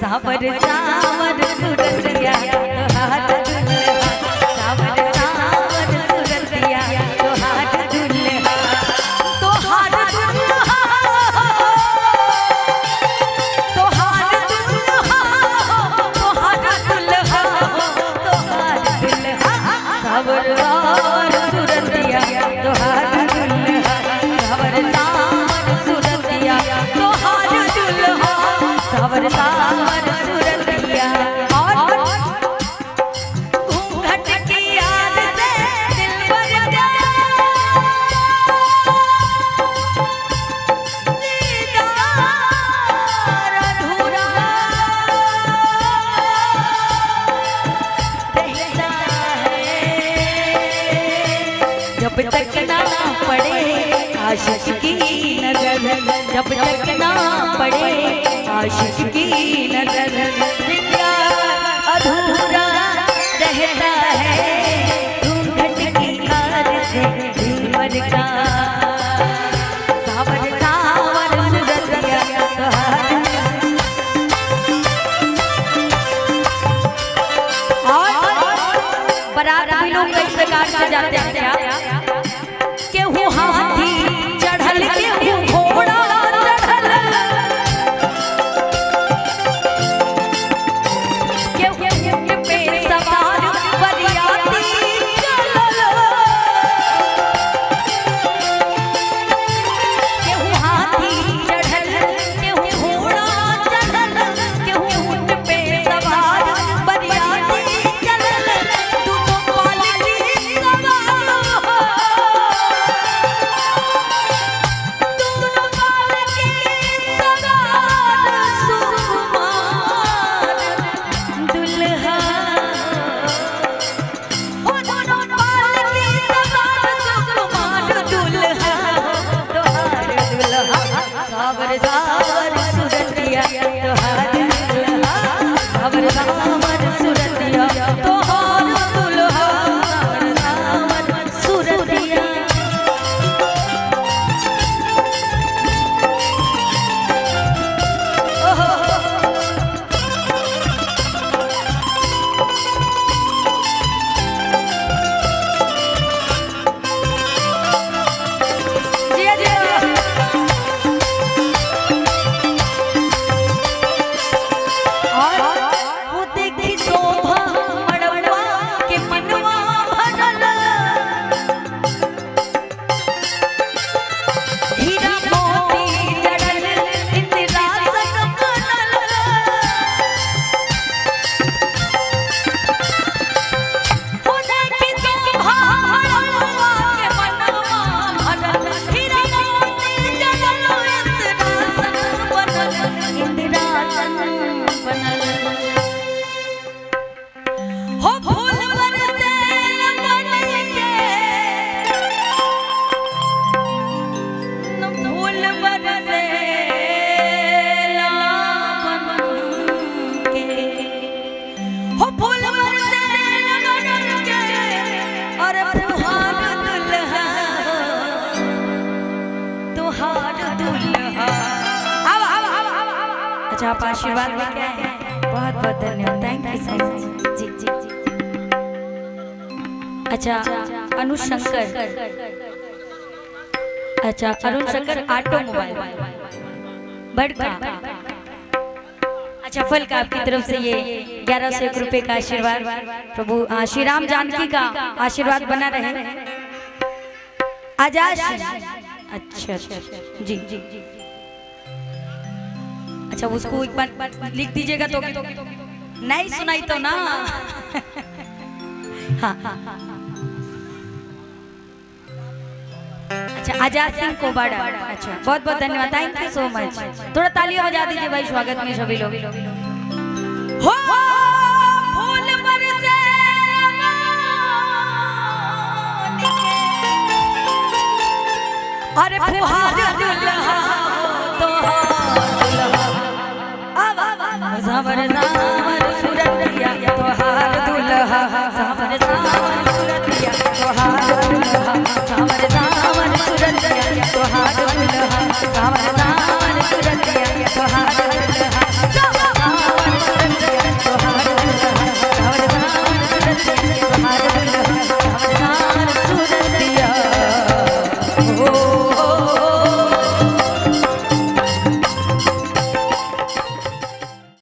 सावर सावर सूरतिया तोहार दुल्हा, सावर सावर सूरतिया तोहार दुल्हा, तोहार दुल्हा, तोहार दुल्हा, तोहार दुल्हा, तोहार दुल्हा, सावर सावर सूरतिया तोहार दुल्हा, सावर सावर सूरतिया तोहार दुल्हा, सावर सावर सूरतिया। और घूंघट की याद से दिल भर गया, दीदार अधूरा रहता है, जब तक ना पड़े आशिक की नजर, जब तक ना पड़े आशिक की नजर, प्यार अधूरा रहता है, घूंघट की याद से दिल भर का, सावर सावर सूरतिया तोहार। और बारात भी लोग कई प्रकार से जाते हैं, केहू हाथी चढ़ल, केहू घोड़ा चढ़ल, केहू ऊंट पे सवार बरियाती चलल, केहू हाथी चढ़ल, केहू घोड़ा चढ़ल, केहू ऊंट पे सवार बरियाती चलल, दोनों पालकी सवार हो, दोनों पालकी सवार सुकुमार दुल्हा, ओ दोनों पालकी सवार सुकुमार दुल्हा, तोहार दुल्हा, सावर सावर सूरतिया तोहार दुल्हा, सावर सावर सूरतिया तोहार दुल्हा, सावर सावर सूरतिया। जिया जिया। और वो देखी शोभा मड़वा के मनवा भरल, हीरा मोती जड़ल इंदिरासन बनल, वो देखी शोभा मड़वा के मनवा भरल, हीरा मोती जड़ल इंदिरासन बनल, इंदिरासन बनल, हो फूल बरसे बन के, फूल बरसे बन के, हो फूल बरसे बन के, और तुहार दुल्हा, तुहार दुल्हा। अच्छा, आप आशीर्वाद लेके आए हैं, बहुत बहुत धन्यवाद, थैंक यू सो मच। जी जी। अच्छा, अनुज शंकर, अच्छा अरुण शंकर ऑटोमोबाइल बड़का, अच्छा फल का आपकी तरफ से ये 1101 रुपए का आशीर्वाद, प्रभु श्री राम जानकी का आशीर्वाद बना रहे। आजाद, अच्छा जी जी, अच्छा उसको एक बार लिख दीजिएगा तो नहीं सुनाई तो ना। हाँ अच्छा, आजाद सिंह कोबाड़ा, अच्छा बहुत बहुत धन्यवाद, थैंक यू सो मच। थोड़ा तालियां बजा दीजिए भाई स्वागत में सभी लोग। हो फूल बरसे अरे फुहार दुल्हा, तोहार दुल्हा, अब सावर